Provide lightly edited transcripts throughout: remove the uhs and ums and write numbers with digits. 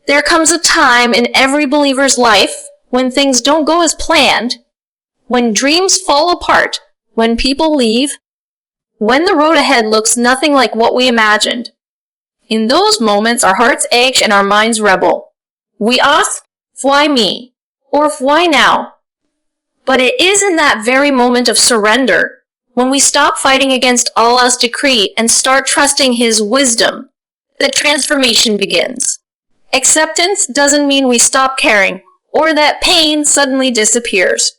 There comes a time in every believer's life when things don't go as planned, when dreams fall apart, when people leave, when the road ahead looks nothing like what we imagined. In those moments, our hearts ache and our minds rebel. We ask, why me? Or why now? But it is in that very moment of surrender, when we stop fighting against Allah's decree and start trusting His wisdom, that transformation begins. Acceptance doesn't mean we stop caring, or that pain suddenly disappears.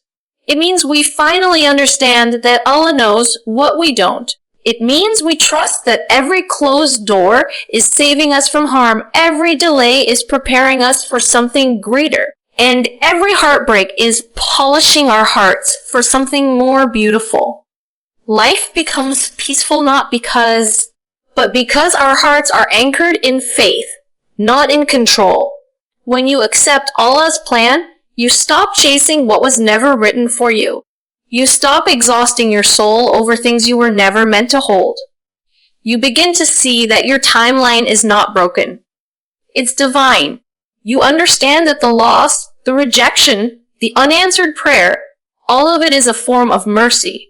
It means we finally understand that Allah knows what we don't. It means we trust that every closed door is saving us from harm, every delay is preparing us for something greater, and every heartbreak is polishing our hearts for something more beautiful. Life becomes peaceful but because our hearts are anchored in faith, not in control. When you accept Allah's plan, you stop chasing what was never written for you. You stop exhausting your soul over things you were never meant to hold. You begin to see that your timeline is not broken. It's divine. You understand that the loss, the rejection, the unanswered prayer, all of it is a form of mercy.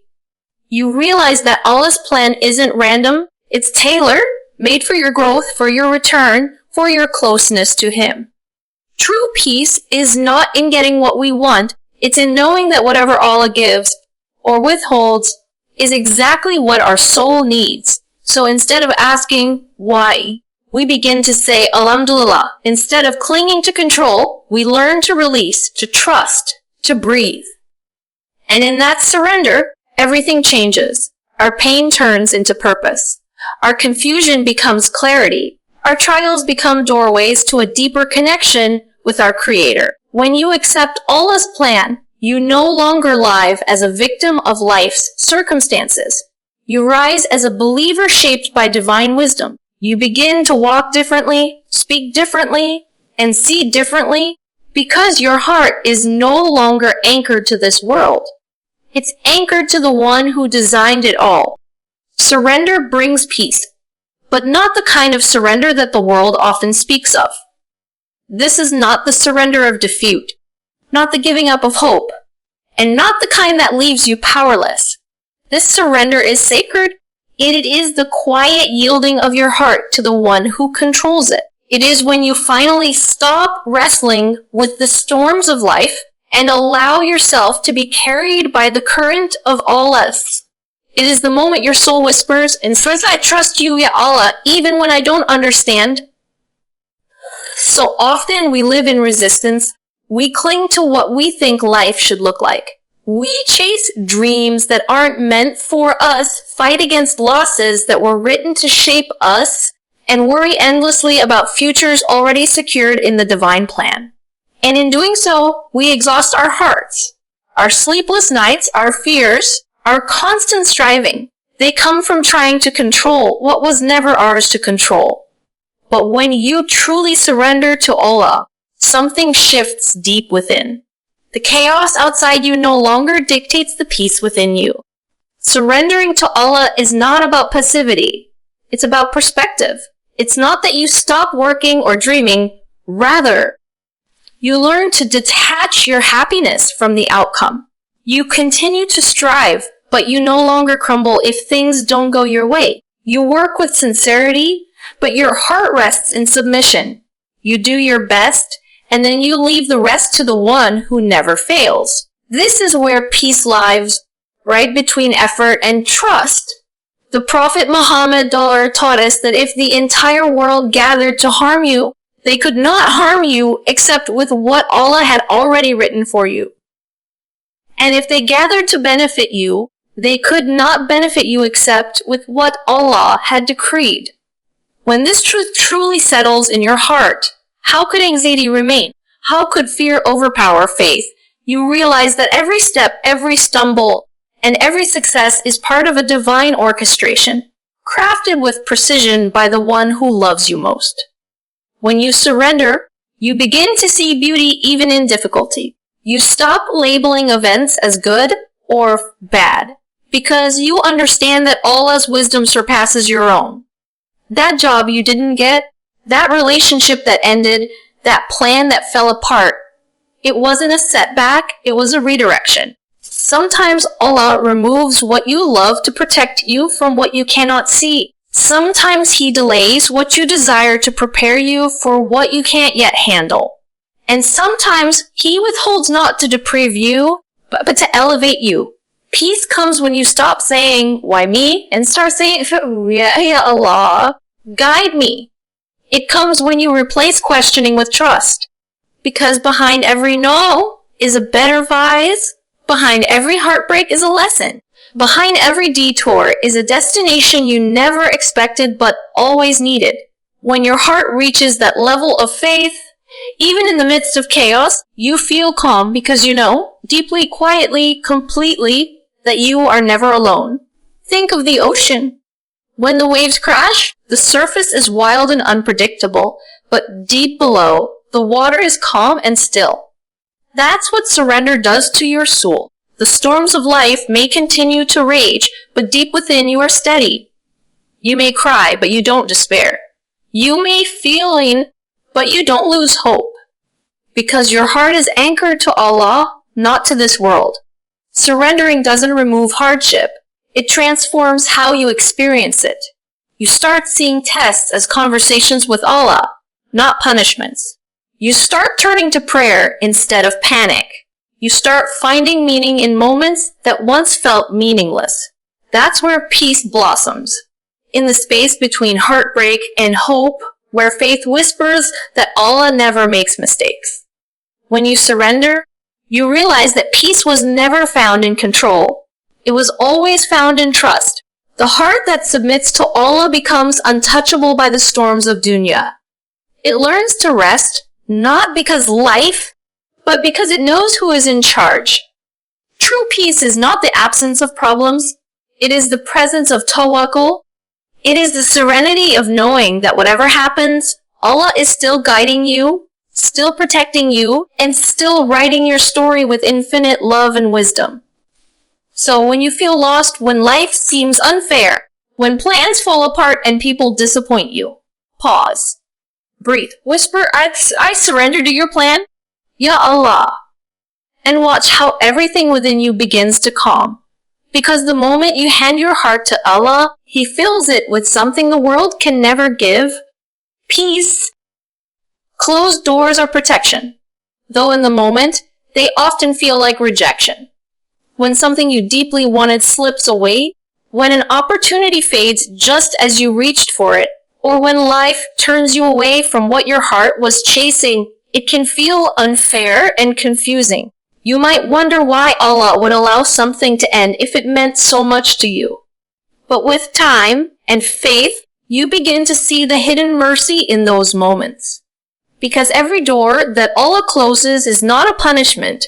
You realize that Allah's plan isn't random, it's tailored, made for your growth, for your return, for your closeness to Him. True peace is not in getting what we want, it's in knowing that whatever Allah gives or withholds is exactly what our soul needs. So instead of asking why, we begin to say Alhamdulillah. Instead of clinging to control, we learn to release, to trust, to breathe. And in that surrender, everything changes. Our pain turns into purpose. Our confusion becomes clarity. Our trials become doorways to a deeper connection with our Creator. When you accept Allah's plan, you no longer live as a victim of life's circumstances. You rise as a believer shaped by divine wisdom. You begin to walk differently, speak differently, and see differently because your heart is no longer anchored to this world. It's anchored to the one who designed it all. Surrender brings peace, but not the kind of surrender that the world often speaks of. This is not the surrender of defeat, not the giving up of hope, and not the kind that leaves you powerless. This surrender is sacred. It is the quiet yielding of your heart to the one who controls it. It is when you finally stop wrestling with the storms of life and allow yourself to be carried by the current of Allah's. It is the moment your soul whispers and says, I trust you, Ya Allah, even when I don't understand. So often we live in resistance. We cling to what we think life should look like. We chase dreams that aren't meant for us, fight against losses that were written to shape us, and worry endlessly about futures already secured in the divine plan. And in doing so, we exhaust our hearts. Our sleepless nights, our fears, our constant striving, they come from trying to control what was never ours to control. But when you truly surrender to Allah, something shifts deep within. The chaos outside you no longer dictates the peace within you. Surrendering to Allah is not about passivity. It's about perspective. It's not that you stop working or dreaming. Rather, you learn to detach your happiness from the outcome. You continue to strive, but you no longer crumble if things don't go your way. You work with sincerity, but your heart rests in submission. You do your best, and then you leave the rest to the one who never fails. This is where peace lies, right between effort and trust. The Prophet Muhammad taught us that if the entire world gathered to harm you, they could not harm you except with what Allah had already written for you. And if they gathered to benefit you, they could not benefit you except with what Allah had decreed. When this truth truly settles in your heart, how could anxiety remain? How could fear overpower faith? You realize that every step, every stumble, and every success is part of a divine orchestration, crafted with precision by the one who loves you most. When you surrender, you begin to see beauty even in difficulty. You stop labeling events as good or bad, because you understand that Allah's wisdom surpasses your own. That job you didn't get, that relationship that ended, that plan that fell apart. It wasn't a setback, it was a redirection. Sometimes Allah removes what you love to protect you from what you cannot see. Sometimes He delays what you desire to prepare you for what you can't yet handle. And sometimes He withholds not to deprive you, but to elevate you. Peace comes when you stop saying, why me? And start saying, Ya Allah, guide me. It comes when you replace questioning with trust. Because behind every no is a better advice. Behind every heartbreak is a lesson. Behind every detour is a destination you never expected but always needed. When your heart reaches that level of faith, even in the midst of chaos, you feel calm because you know, deeply, quietly, completely, that you are never alone. Think of the ocean. When the waves crash, the surface is wild and unpredictable, but deep below, the water is calm and still. That's what surrender does to your soul. The storms of life may continue to rage, but deep within you are steady. You may cry, but you don't despair. You may feel, but you don't lose hope. Because your heart is anchored to Allah, not to this world. Surrendering doesn't remove hardship. It transforms how you experience it. You start seeing tests as conversations with Allah, not punishments. You start turning to prayer instead of panic. You start finding meaning in moments that once felt meaningless. That's where peace blossoms. In the space between heartbreak and hope, where faith whispers that Allah never makes mistakes. When you surrender, you realize that peace was never found in control. It was always found in trust. The heart that submits to Allah becomes untouchable by the storms of dunya. It learns to rest, not because life, but because it knows who is in charge. True peace is not the absence of problems. It is the presence of tawakkul. It is the serenity of knowing that whatever happens, Allah is still guiding you, still protecting you, and still writing your story with infinite love and wisdom. So when you feel lost, when life seems unfair, when plans fall apart and people disappoint you, pause. Breathe. Whisper, I surrender to your plan, Ya Allah. And watch how everything within you begins to calm. Because the moment you hand your heart to Allah, He fills it with something the world can never give. Peace. Closed doors are protection, though in the moment, they often feel like rejection. When something you deeply wanted slips away, when an opportunity fades just as you reached for it, or when life turns you away from what your heart was chasing, it can feel unfair and confusing. You might wonder why Allah would allow something to end if it meant so much to you. But with time and faith, you begin to see the hidden mercy in those moments. Because every door that Allah closes is not a punishment.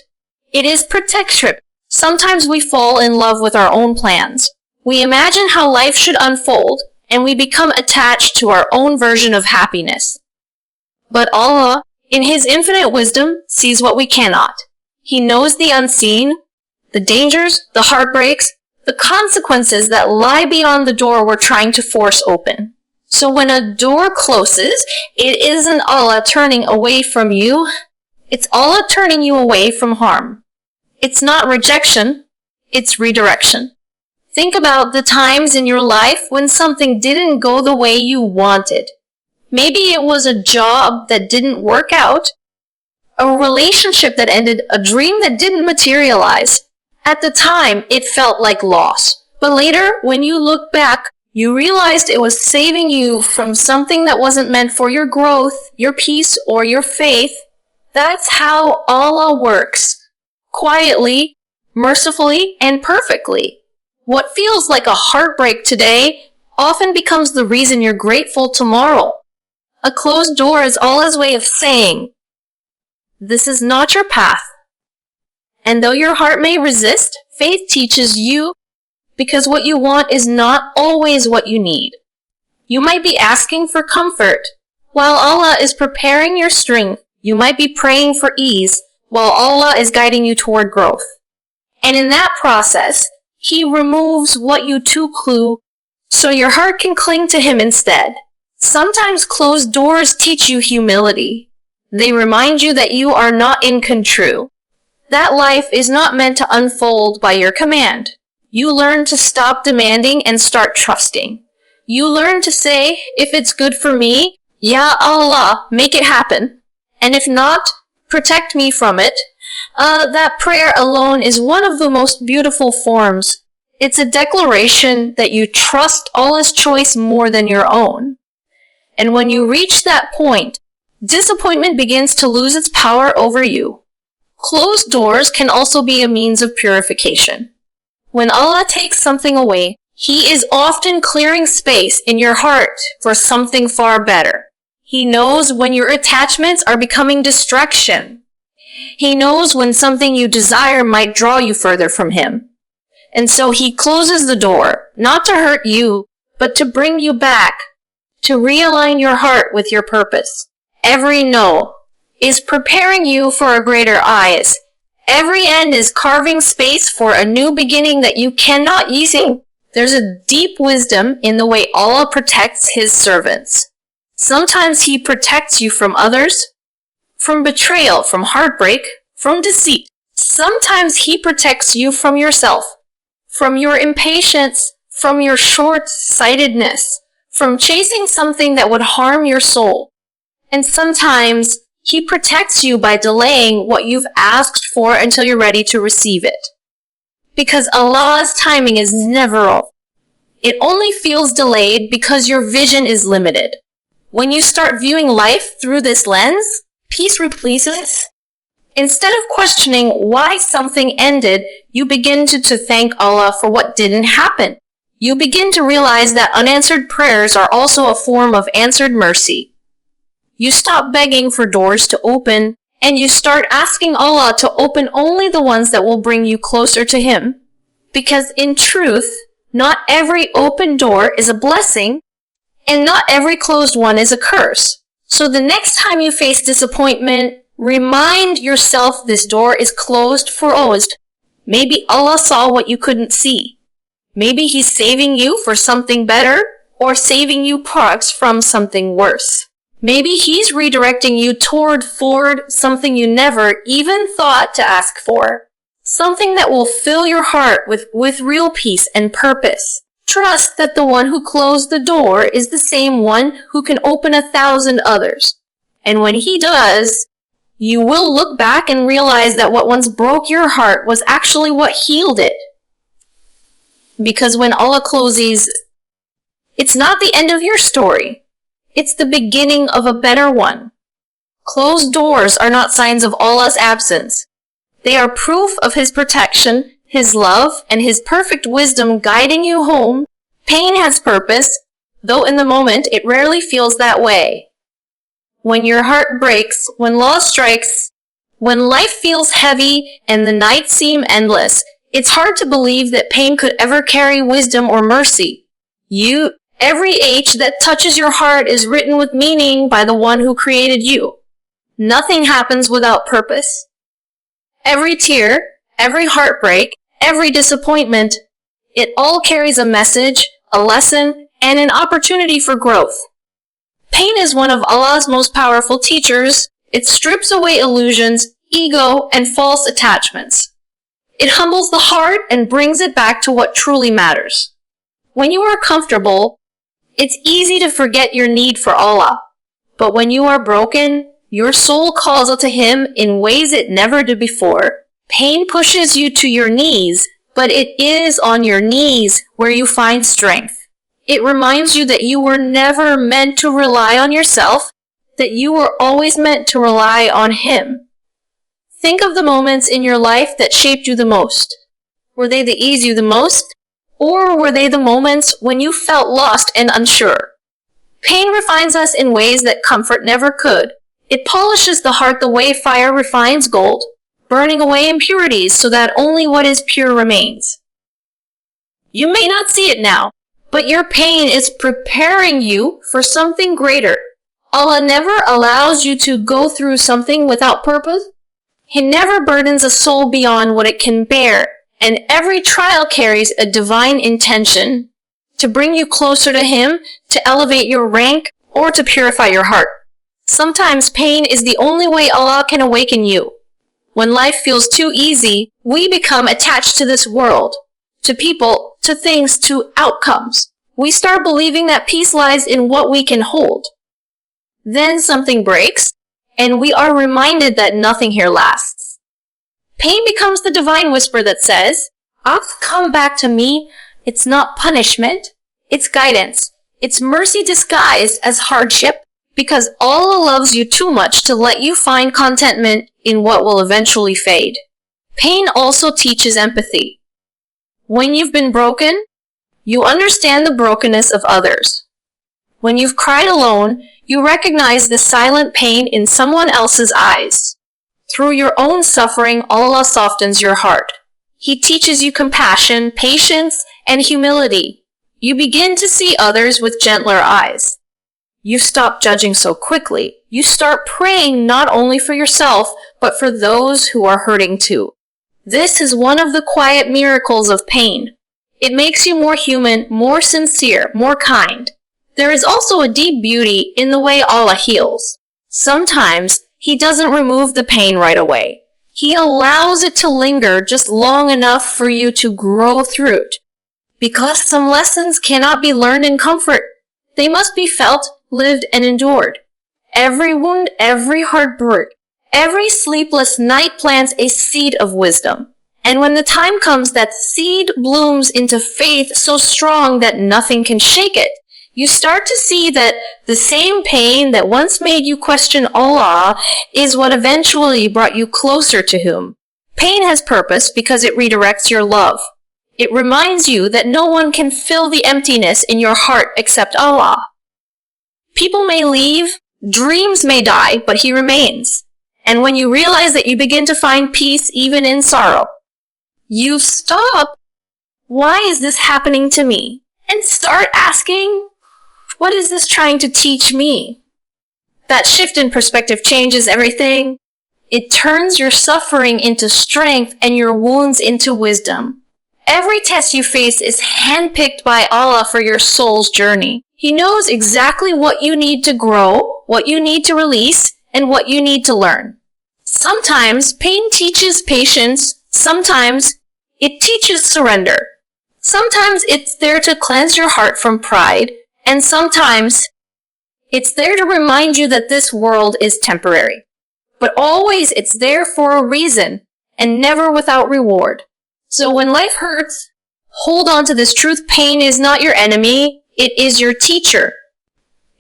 It is protection. Sometimes we fall in love with our own plans. We imagine how life should unfold, and we become attached to our own version of happiness. But Allah, in His infinite wisdom, sees what we cannot. He knows the unseen, the dangers, the heartbreaks, the consequences that lie beyond the door we're trying to force open. So when a door closes, it isn't Allah turning away from you. It's Allah turning you away from harm. It's not rejection, it's redirection. Think about the times in your life when something didn't go the way you wanted. Maybe it was a job that didn't work out, a relationship that ended, a dream that didn't materialize. At the time, it felt like loss. But later, when you look back, you realized it was saving you from something that wasn't meant for your growth, your peace, or your faith. That's how Allah works. Quietly, mercifully, and perfectly. What feels like a heartbreak today often becomes the reason you're grateful tomorrow. A closed door is Allah's way of saying, this is not your path. And though your heart may resist, faith teaches you, because what you want is not always what you need. You might be asking for comfort, while Allah is preparing your strength. You might be praying for ease, while Allah is guiding you toward growth. And in that process, He removes what you too clue, so your heart can cling to Him instead. Sometimes closed doors teach you humility. They remind you that you are not in control. That life is not meant to unfold by your command. You learn to stop demanding and start trusting. You learn to say, if it's good for me, Ya Allah, make it happen. And if not, protect me from it. That prayer alone is one of the most beautiful forms. It's a declaration that you trust Allah's choice more than your own. And when you reach that point, disappointment begins to lose its power over you. Closed doors can also be a means of purification. When Allah takes something away, He is often clearing space in your heart for something far better. He knows when your attachments are becoming distraction. He knows when something you desire might draw you further from Him. And so He closes the door, not to hurt you, but to bring you back, to realign your heart with your purpose. Every no is preparing you for a greater eyes. Every end is carving space for a new beginning that you cannot easy. There's a deep wisdom in the way Allah protects His servants. Sometimes He protects you from others, from betrayal, from heartbreak, from deceit. Sometimes He protects you from yourself, from your impatience, from your short-sightedness, from chasing something that would harm your soul. And sometimes He protects you by delaying what you've asked for until you're ready to receive it. Because Allah's timing is never off. It only feels delayed because your vision is limited. When you start viewing life through this lens, peace replaces. Instead of questioning why something ended, you begin to thank Allah for what didn't happen. You begin to realize that unanswered prayers are also a form of answered mercy. You stop begging for doors to open, and you start asking Allah to open only the ones that will bring you closer to Him. Because in truth, not every open door is a blessing, and not every closed one is a curse. So the next time you face disappointment, remind yourself this door is closed for always. Maybe Allah saw what you couldn't see. Maybe He's saving you for something better, or saving you products from something worse. Maybe He's redirecting you toward something you never even thought to ask for. Something that will fill your heart with real peace and purpose. Trust that the one who closed the door is the same one who can open 1,000 others. And when He does, you will look back and realize that what once broke your heart was actually what healed it. Because when Allah closes, it's not the end of your story. It's the beginning of a better one. Closed doors are not signs of Allah's absence. They are proof of His protection, His love, and His perfect wisdom guiding you home. Pain has purpose, though in the moment it rarely feels that way. When your heart breaks, when loss strikes, when life feels heavy and the nights seem endless, it's hard to believe that pain could ever carry wisdom or mercy. Every H that touches your heart is written with meaning by the one who created you. Nothing happens without purpose. Every tear, every heartbreak, every disappointment, it all carries a message, a lesson, and an opportunity for growth. Pain is one of Allah's most powerful teachers. It strips away illusions, ego, and false attachments. It humbles the heart and brings it back to what truly matters. When you are comfortable, it's easy to forget your need for Allah. But when you are broken, your soul calls out to Him in ways it never did before. Pain pushes you to your knees, but it is on your knees where you find strength. It reminds you that you were never meant to rely on yourself, that you were always meant to rely on Him. Think of the moments in your life that shaped you the most. Were they that eased you the most? Or were they the moments when you felt lost and unsure? Pain refines us in ways that comfort never could. It polishes the heart the way fire refines gold, burning away impurities so that only what is pure remains. You may not see it now, but your pain is preparing you for something greater. Allah never allows you to go through something without purpose. He never burdens a soul beyond what it can bear. And every trial carries a divine intention to bring you closer to Him, to elevate your rank, or to purify your heart. Sometimes pain is the only way Allah can awaken you. When life feels too easy, we become attached to this world, to people, to things, to outcomes. We start believing that peace lies in what we can hold. Then something breaks, and we are reminded that nothing here lasts. Pain becomes the divine whisper that says, come back to me. It's not punishment, it's guidance. It's mercy disguised as hardship, because Allah loves you too much to let you find contentment in what will eventually fade. Pain also teaches empathy. When you've been broken, you understand the brokenness of others. When you've cried alone, you recognize the silent pain in someone else's eyes. Through your own suffering, Allah softens your heart. He teaches you compassion, patience, and humility. You begin to see others with gentler eyes. You stop judging so quickly. You start praying not only for yourself, but for those who are hurting too. This is one of the quiet miracles of pain. It makes you more human, more sincere, more kind. There is also a deep beauty in the way Allah heals. Sometimes He doesn't remove the pain right away. He allows it to linger just long enough for you to grow through it. Because some lessons cannot be learned in comfort. They must be felt, lived, and endured. Every wound, every heartbreak, every sleepless night plants a seed of wisdom. And when the time comes, that seed blooms into faith so strong that nothing can shake it. You start to see that the same pain that once made you question Allah is what eventually brought you closer to Him. Pain has purpose because it redirects your love. It reminds you that no one can fill the emptiness in your heart except Allah. People may leave, dreams may die, but He remains. And when you realize that, you begin to find peace even in sorrow. You stop, why is this happening to me? And start asking, what is this trying to teach me? That shift in perspective changes everything. It turns your suffering into strength and your wounds into wisdom. Every test you face is handpicked by Allah for your soul's journey. He knows exactly what you need to grow, what you need to release, and what you need to learn. Sometimes pain teaches patience. Sometimes it teaches surrender. Sometimes it's there to cleanse your heart from pride. And sometimes it's there to remind you that this world is temporary. But always it's there for a reason and never without reward. So when life hurts, hold on to this truth. Pain is not your enemy. It is your teacher.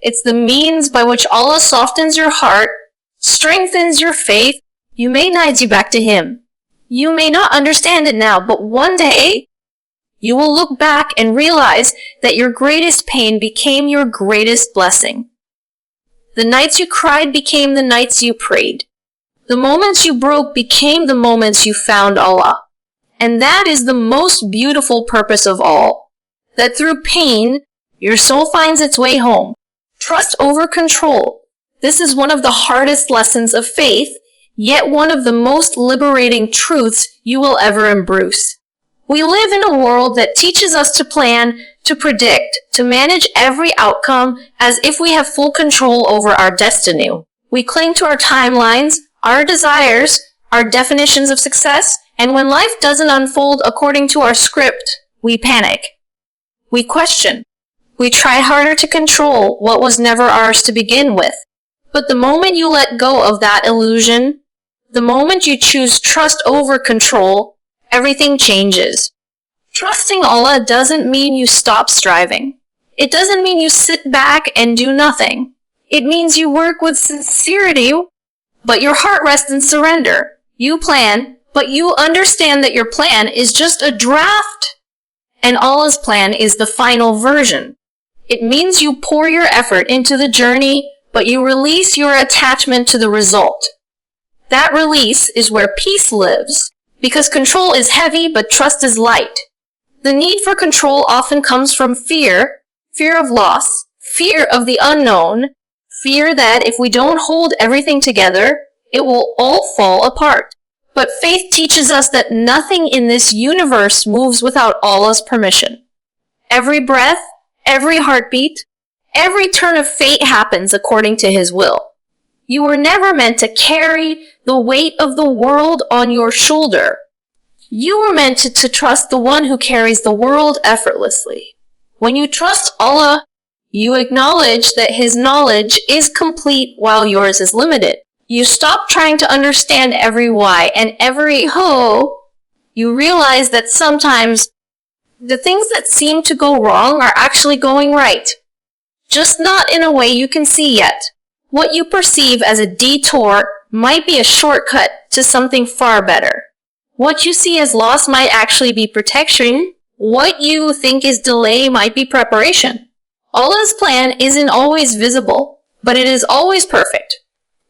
It's the means by which Allah softens your heart, strengthens your faith. You may guide you back to Him. You may not understand it now, but one day you will look back and realize that your greatest pain became your greatest blessing. The nights you cried became the nights you prayed. The moments you broke became the moments you found Allah. And that is the most beautiful purpose of all. That through pain, your soul finds its way home. Trust over control. This is one of the hardest lessons of faith, yet one of the most liberating truths you will ever embrace. We live in a world that teaches us to plan, to predict, to manage every outcome as if we have full control over our destiny. We cling to our timelines, our desires, our definitions of success, and when life doesn't unfold according to our script, we panic. We question. We try harder to control what was never ours to begin with. But the moment you let go of that illusion, the moment you choose trust over control, everything changes. Trusting Allah doesn't mean you stop striving. It doesn't mean you sit back and do nothing. It means you work with sincerity, but your heart rests in surrender. You plan, but you understand that your plan is just a draft, and Allah's plan is the final version. It means you pour your effort into the journey, but you release your attachment to the result. That release is where peace lives. Because control is heavy, but trust is light. The need for control often comes from fear of loss, fear of the unknown, fear that if we don't hold everything together, it will all fall apart. But faith teaches us that nothing in this universe moves without Allah's permission. Every breath, every heartbeat, every turn of fate happens according to His will. You were never meant to carry the weight of the world on your shoulder. You were meant to trust the one who carries the world effortlessly. When you trust Allah, you acknowledge that His knowledge is complete while yours is limited. You stop trying to understand every why and every how. You realize that sometimes the things that seem to go wrong are actually going right, just not in a way you can see yet. What you perceive as a detour might be a shortcut to something far better. What you see as loss might actually be protection. What you think is delay might be preparation. Allah's plan isn't always visible, but it is always perfect.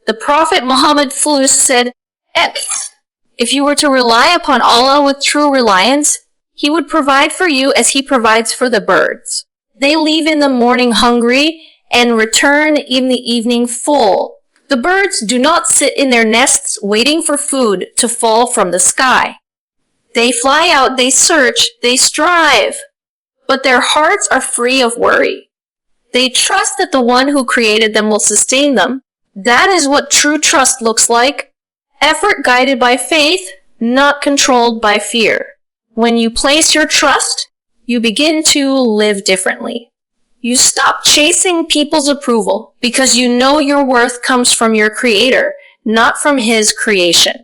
The Prophet Muhammad said, if you were to rely upon Allah with true reliance, He would provide for you as He provides for the birds. They leave in the morning hungry and return in the evening full. The birds do not sit in their nests waiting for food to fall from the sky. They fly out, they search, they strive, but their hearts are free of worry. They trust that the one who created them will sustain them. That is what true trust looks like. Effort guided by faith, not controlled by fear. When you place your trust, you begin to live differently. You stop chasing people's approval because you know your worth comes from your Creator, not from His creation.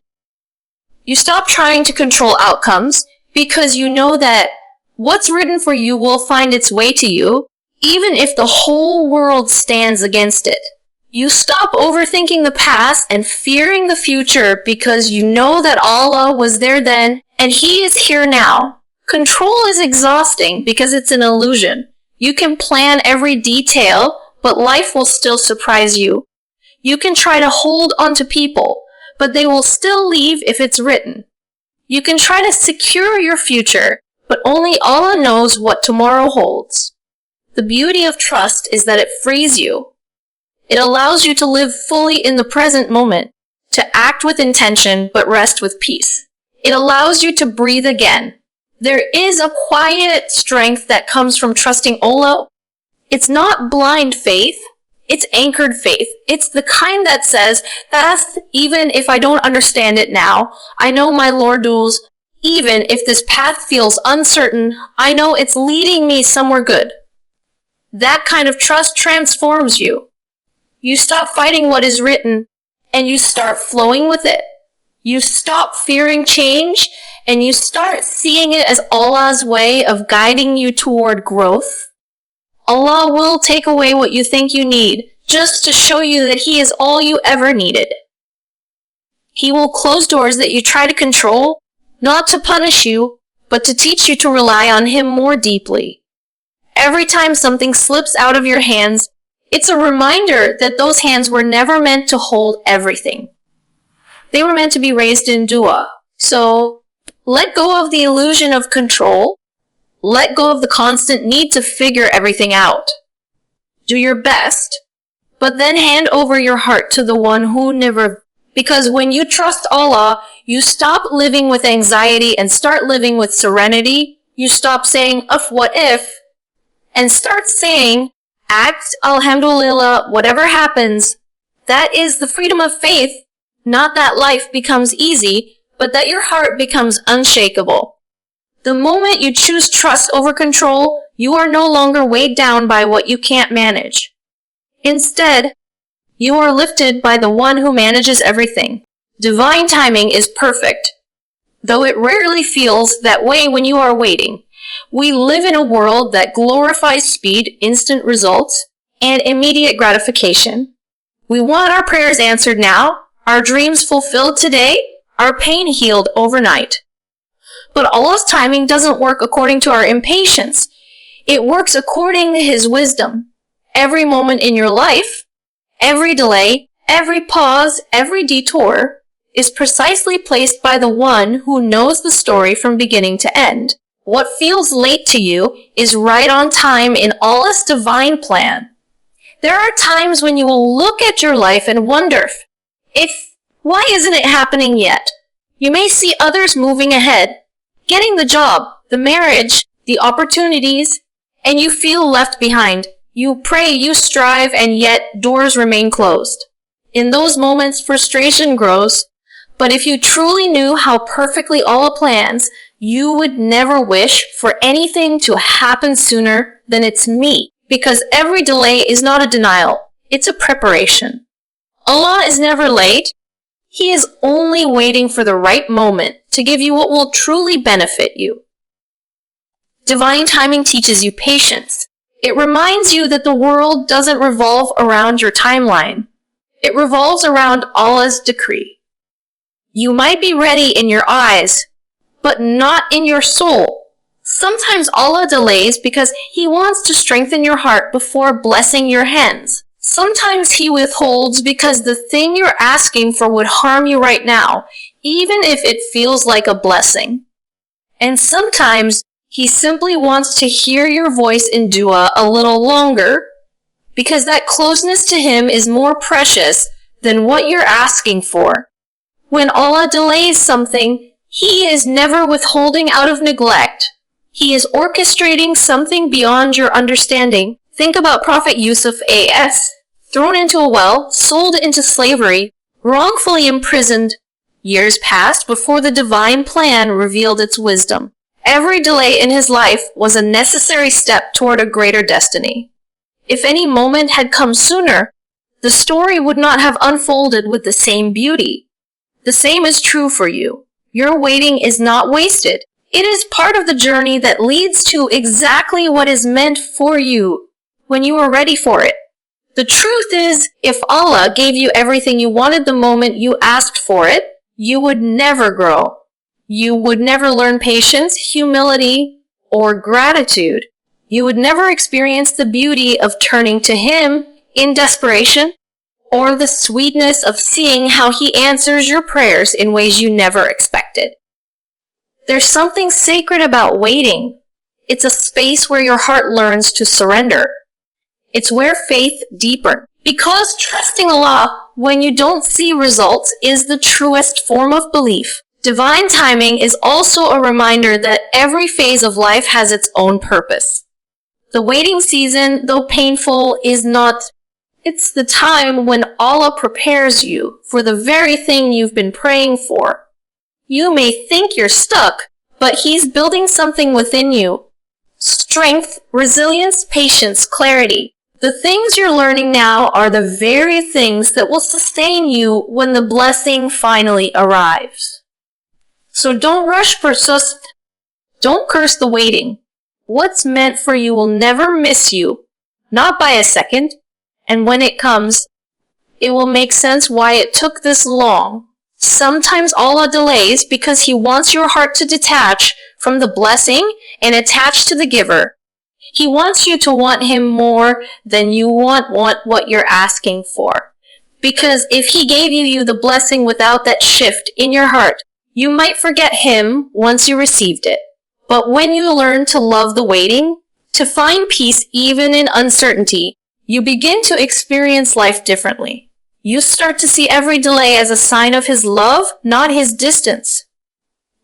You stop trying to control outcomes because you know that what's written for you will find its way to you, even if the whole world stands against it. You stop overthinking the past and fearing the future because you know that Allah was there then and He is here now. Control is exhausting because it's an illusion. You can plan every detail, but life will still surprise you. You can try to hold on to people, but they will still leave if it's written. You can try to secure your future, but only Allah knows what tomorrow holds. The beauty of trust is that it frees you. It allows you to live fully in the present moment, to act with intention but rest with peace. It allows you to breathe again. There is a quiet strength that comes from trusting Allah. It's not blind faith, it's anchored faith. It's the kind that says, that even if I don't understand it now, I know my Lord knows. Even if this path feels uncertain, I know it's leading me somewhere good. That kind of trust transforms you. You stop fighting what is written, and you start flowing with it. You stop fearing change, and you start seeing it as Allah's way of guiding you toward growth. Allah will take away what you think you need, just to show you that He is all you ever needed. He will close doors that you try to control, not to punish you, but to teach you to rely on Him more deeply. Every time something slips out of your hands, it's a reminder that those hands were never meant to hold everything. They were meant to be raised in dua. So, let go of the illusion of control. Let go of the constant need to figure everything out. Do your best, but then hand over your heart to the one who never... Because when you trust Allah, you stop living with anxiety and start living with serenity. You stop saying, what if? And start saying, act, Alhamdulillah, whatever happens. That is the freedom of faith. Not that life becomes easy, but that your heart becomes unshakable. The moment you choose trust over control, you are no longer weighed down by what you can't manage. Instead, you are lifted by the one who manages everything. Divine timing is perfect, though it rarely feels that way when you are waiting. We live in a world that glorifies speed, instant results, and immediate gratification. We want our prayers answered now, our dreams fulfilled today, our pain healed overnight. But Allah's timing doesn't work according to our impatience. It works according to His wisdom. Every moment in your life, every delay, every pause, every detour is precisely placed by the one who knows the story from beginning to end. What feels late to you is right on time in Allah's divine plan. There are times when you will look at your life and wonder why isn't it happening yet? You may see others moving ahead, getting the job, the marriage, the opportunities, and you feel left behind. You pray, you strive, and yet doors remain closed. In those moments, frustration grows. But if you truly knew how perfectly Allah plans, you would never wish for anything to happen sooner than it's me. Because every delay is not a denial, it's a preparation. Allah is never late. He is only waiting for the right moment to give you what will truly benefit you. Divine timing teaches you patience. It reminds you that the world doesn't revolve around your timeline. It revolves around Allah's decree. You might be ready in your eyes, but not in your soul. Sometimes Allah delays because He wants to strengthen your heart before blessing your hands. Sometimes He withholds because the thing you're asking for would harm you right now, even if it feels like a blessing. And sometimes He simply wants to hear your voice in dua a little longer, because that closeness to Him is more precious than what you're asking for. When Allah delays something, He is never withholding out of neglect. He is orchestrating something beyond your understanding. Think about Prophet Yusuf A.S. Thrown into a well, sold into slavery, wrongfully imprisoned. Years passed before the divine plan revealed its wisdom. Every delay in his life was a necessary step toward a greater destiny. If any moment had come sooner, the story would not have unfolded with the same beauty. The same is true for you. Your waiting is not wasted. It is part of the journey that leads to exactly what is meant for you when you are ready for it. The truth is, if Allah gave you everything you wanted the moment you asked for it, you would never grow. You would never learn patience, humility, or gratitude. You would never experience the beauty of turning to Him in desperation, or the sweetness of seeing how He answers your prayers in ways you never expected. There's something sacred about waiting. It's a space where your heart learns to surrender. It's where faith deepens. Because trusting Allah when you don't see results is the truest form of belief. Divine timing is also a reminder that every phase of life has its own purpose. The waiting season, though painful, is not. It's the time when Allah prepares you for the very thing you've been praying for. You may think you're stuck, but He's building something within you. Strength, resilience, patience, clarity. The things you're learning now are the very things that will sustain you when the blessing finally arrives. So don't rush persist. Don't curse the waiting. What's meant for you will never miss you, not by a second, and when it comes, it will make sense why it took this long. Sometimes Allah delays because He wants your heart to detach from the blessing and attach to the giver. He wants you to want Him more than you want what you're asking for. Because if He gave you the blessing without that shift in your heart, you might forget Him once you received it. But when you learn to love the waiting, to find peace even in uncertainty, you begin to experience life differently. You start to see every delay as a sign of His love, not His distance.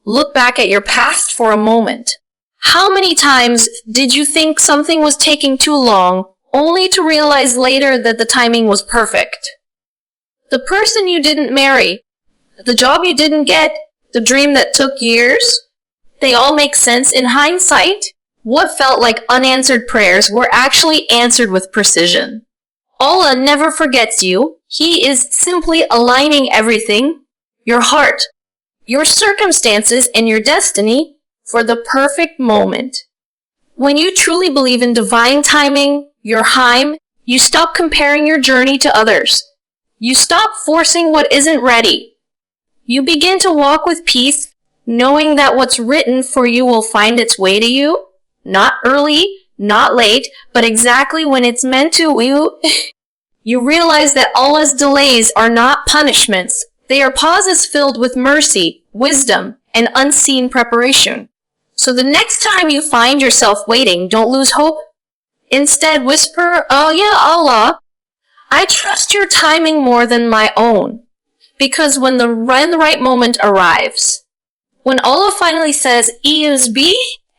Look back at your past for a moment. How many times did you think something was taking too long, only to realize later that the timing was perfect? The person you didn't marry, the job you didn't get, the dream that took years, they all make sense in hindsight. What felt like unanswered prayers were actually answered with precision. Allah never forgets you. He is simply aligning everything, your heart, your circumstances, and your destiny for the perfect moment. When you truly believe in divine timing, your Haim, you stop comparing your journey to others. You stop forcing what isn't ready. You begin to walk with peace, knowing that what's written for you will find its way to you, not early, not late, but exactly when it's meant to. You realize that Allah's delays are not punishments. They are pauses filled with mercy, wisdom, and unseen preparation. So the next time you find yourself waiting, don't lose hope. Instead, whisper, "Oh yeah, Allah, I trust your timing more than my own." Because when the right moment arrives, when Allah finally says, "ESB,"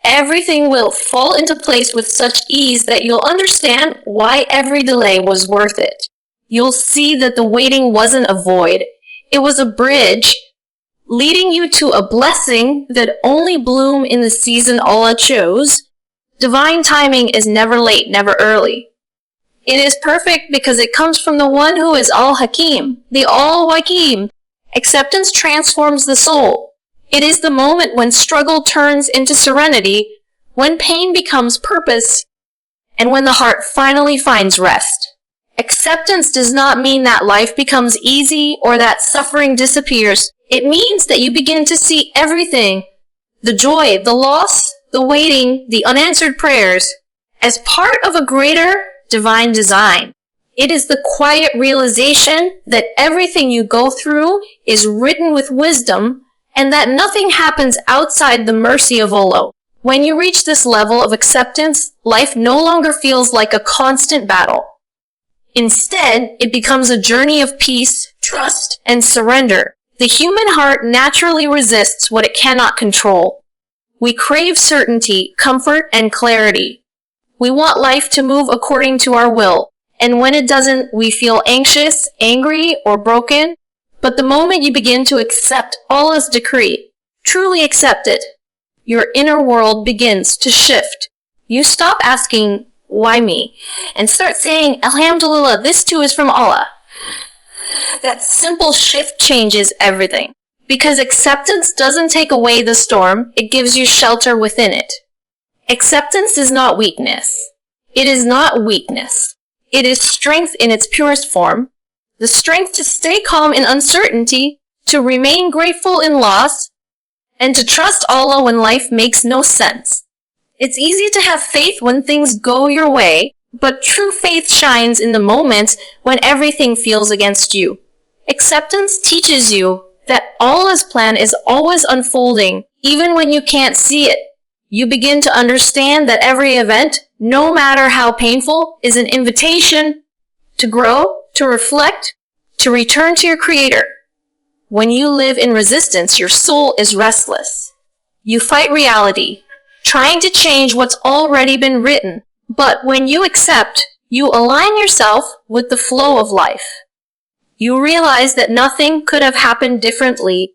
everything will fall into place with such ease that you'll understand why every delay was worth it. you'll see that the waiting wasn't a void. It was a bridge leading you to a blessing that only bloom in the season Allah chose. Divine timing is never late, never early. It is perfect because it comes from the one who is Al-Hakim, the Al-Wakim. Acceptance transforms the soul. It is the moment when struggle turns into serenity, when pain becomes purpose, and when the heart finally finds rest. Acceptance does not mean that life becomes easy or that suffering disappears. It means that you begin to see everything, the joy, the loss, the waiting, the unanswered prayers, as part of a greater divine design. It is the quiet realization that everything you go through is written with wisdom and that nothing happens outside the mercy of Allah. When you reach this level of acceptance, life no longer feels like a constant battle. Instead, it becomes a journey of peace, trust, and surrender. The human heart naturally resists what it cannot control. We crave certainty, comfort, and clarity. We want life to move according to our will, and when it doesn't, we feel anxious, angry, or broken. But the moment you begin to accept Allah's decree, truly accept it, your inner world begins to shift. You stop asking, why me? And start saying, Alhamdulillah, this too is from Allah. That simple shift changes everything. Because acceptance doesn't take away the storm, it gives you shelter within it. Acceptance is not weakness. It is not weakness. It is strength in its purest form. The strength to stay calm in uncertainty, to remain grateful in loss, and to trust Allah when life makes no sense. It's easy to have faith when things go your way, but true faith shines in the moments when everything feels against you. Acceptance teaches you that Allah's plan is always unfolding, even when you can't see it. You begin to understand that every event, no matter how painful, is an invitation to grow, to reflect, to return to your Creator. When you live in resistance, your soul is restless. You fight reality, trying to change what's already been written. But when you accept, you align yourself with the flow of life. You realize that nothing could have happened differently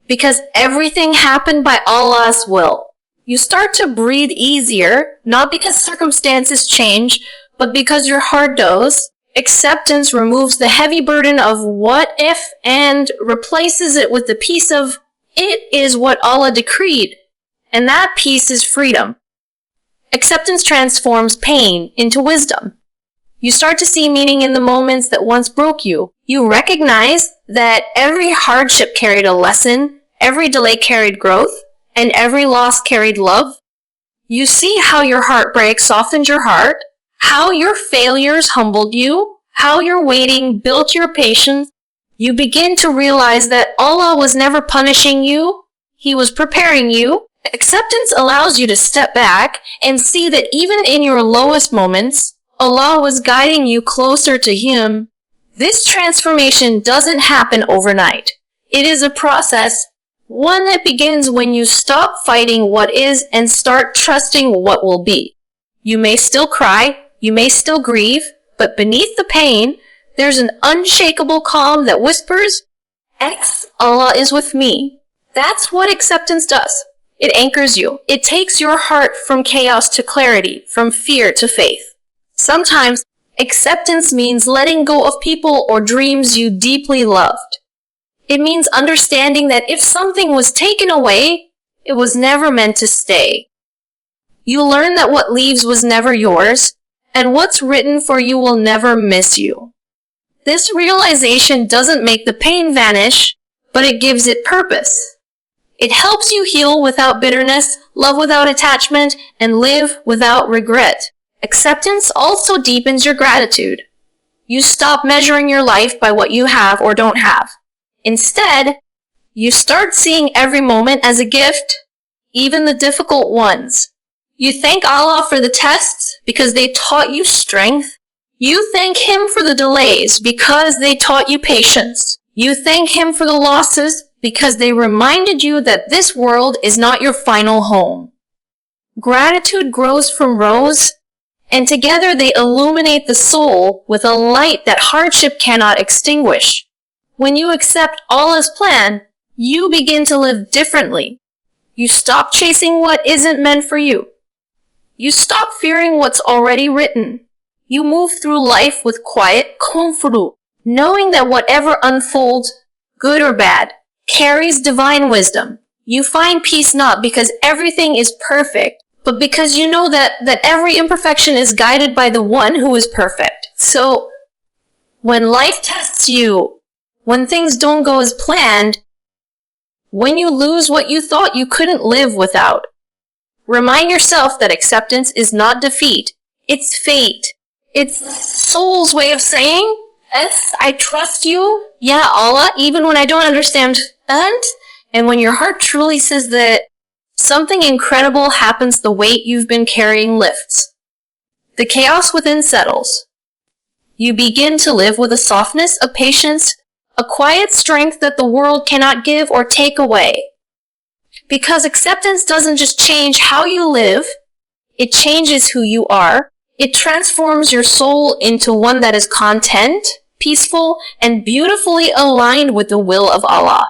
because everything happened by Allah's will. You start to breathe easier, not because circumstances change, but because your heart does. Acceptance removes the heavy burden of what if and replaces it with the peace of it is what Allah decreed. And that peace is freedom. Acceptance transforms pain into wisdom. You start to see meaning in the moments that once broke you. You recognize that every hardship carried a lesson, every delay carried growth, and every loss carried love. You see how your heartbreak softened your heart, how your failures humbled you, how your waiting built your patience. You begin to realize that Allah was never punishing you. He was preparing you. Acceptance allows you to step back and see that even in your lowest moments, Allah was guiding you closer to Him. This transformation doesn't happen overnight. It is a process, one that begins when you stop fighting what is and start trusting what will be. You may still cry, you may still grieve, but beneath the pain, there's an unshakable calm that whispers, Allah is with me. That's what acceptance does. It anchors you. It takes your heart from chaos to clarity, from fear to faith. Sometimes, acceptance means letting go of people or dreams you deeply loved. It means understanding that if something was taken away, it was never meant to stay. You learn that what leaves was never yours, and what's written for you will never miss you. This realization doesn't make the pain vanish, but it gives it purpose. It helps you heal without bitterness, love without attachment, and live without regret. Acceptance also deepens your gratitude. You stop measuring your life by what you have or don't have. Instead, you start seeing every moment as a gift, even the difficult ones. You thank Allah for the tests because they taught you strength. You thank Him for the delays because they taught you patience. You thank Him for the losses because they reminded you that this world is not your final home. Gratitude grows from rows, and together they illuminate the soul with a light that hardship cannot extinguish. When you accept all as planned, you begin to live differently. You stop chasing what isn't meant for you. You stop fearing what's already written. You move through life with quiet confidence, knowing that whatever unfolds, good or bad, carries divine wisdom. You find peace not because everything is perfect, but because you know that every imperfection is guided by the one who is perfect. So, when life tests you, when things don't go as planned, when you lose what you thought you couldn't live without, remind yourself that acceptance is not defeat, it's fate. It's soul's way of saying, yes, I trust you, yeah, Allah, even when I don't understand. And when your heart truly says that something incredible happens, the weight you've been carrying lifts. The chaos within settles. You begin to live with a softness, a patience, a quiet strength that the world cannot give or take away. Because acceptance doesn't just change how you live, it changes who you are. It transforms your soul into one that is content, peaceful, and beautifully aligned with the will of Allah.